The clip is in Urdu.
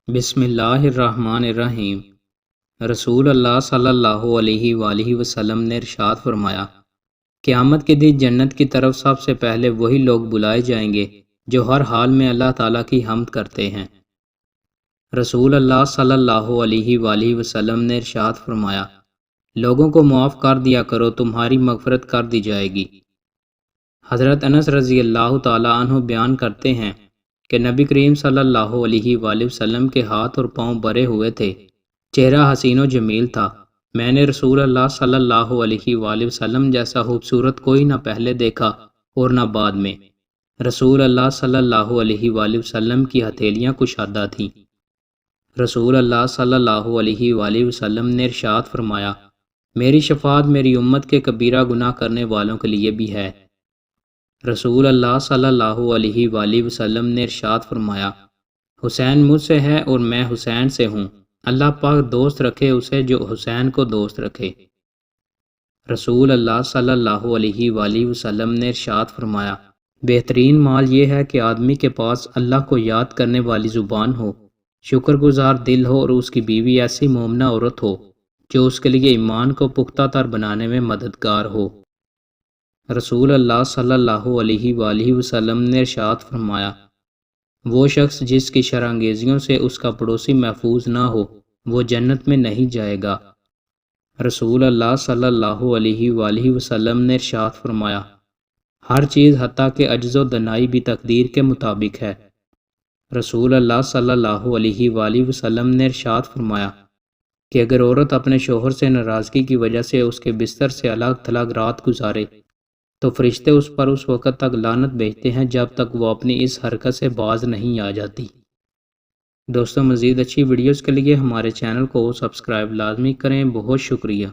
بسم اللہ الرحمن الرحیم۔ رسول اللہ صلی اللہ علیہ وآلہ وسلم نے ارشاد فرمایا، قیامت کے دن جنت کی طرف سب سے پہلے وہی لوگ بلائے جائیں گے جو ہر حال میں اللہ تعالیٰ کی حمد کرتے ہیں۔ رسول اللہ صلی اللہ علیہ وآلہ وسلم نے ارشاد فرمایا، لوگوں کو معاف کر دیا کرو، تمہاری مغفرت کر دی جائے گی۔ حضرت انس رضی اللہ تعالیٰ عنہ بیان کرتے ہیں کہ نبی کریم صلی اللہ علیہ وآلہ وسلم کے ہاتھ اور پاؤں بھرے ہوئے تھے، چہرہ حسین و جمیل تھا۔ میں نے رسول اللہ صلی اللہ علیہ وآلہ وسلم جیسا خوبصورت کوئی نہ پہلے دیکھا اور نہ بعد میں۔ رسول اللہ صلی اللہ علیہ وآلہ وسلم کی ہتھیلیاں کشادہ تھیں۔ رسول اللہ صلی اللہ علیہ وآلہ وسلم نے ارشاد فرمایا، میری شفاعت میری امت کے کبیرہ گناہ کرنے والوں کے لیے بھی ہے۔ رسول اللہ صلی اللہ علیہ وآلہ وسلم نے ارشاد فرمایا، حسین مجھ سے ہے اور میں حسین سے ہوں، اللہ پاک دوست رکھے اسے جو حسین کو دوست رکھے۔ رسول اللہ صلی اللہ علیہ وآلہ وسلم نے ارشاد فرمایا، بہترین مال یہ ہے کہ آدمی کے پاس اللہ کو یاد کرنے والی زبان ہو، شکر گزار دل ہو اور اس کی بیوی ایسی مومنہ عورت ہو جو اس کے لیے ایمان کو پختہ تر بنانے میں مددگار ہو۔ رسول اللہ صلی اللہ علیہ وآلہ وسلم نے ارشاد فرمایا، وہ شخص جس کی شرانگیزیوں سے اس کا پڑوسی محفوظ نہ ہو وہ جنت میں نہیں جائے گا۔ رسول اللہ صلی اللہ علیہ وآلہ وسلم نے ارشاد فرمایا، ہر چیز حتیٰ کہ عجز و دنائی بھی تقدیر کے مطابق ہے۔ رسول اللہ صلی اللہ علیہ وآلہ وسلم نے ارشاد فرمایا کہ اگر عورت اپنے شوہر سے ناراضگی کی وجہ سے اس کے بستر سے الگ تھلگ رات گزارے تو فرشتے اس پر اس وقت تک لعنت بھیجتے ہیں جب تک وہ اپنی اس حرکت سے باز نہیں آ جاتی۔ دوستوں، مزید اچھی ویڈیوز کے لیے ہمارے چینل کو سبسکرائب لازمی کریں۔ بہت شکریہ۔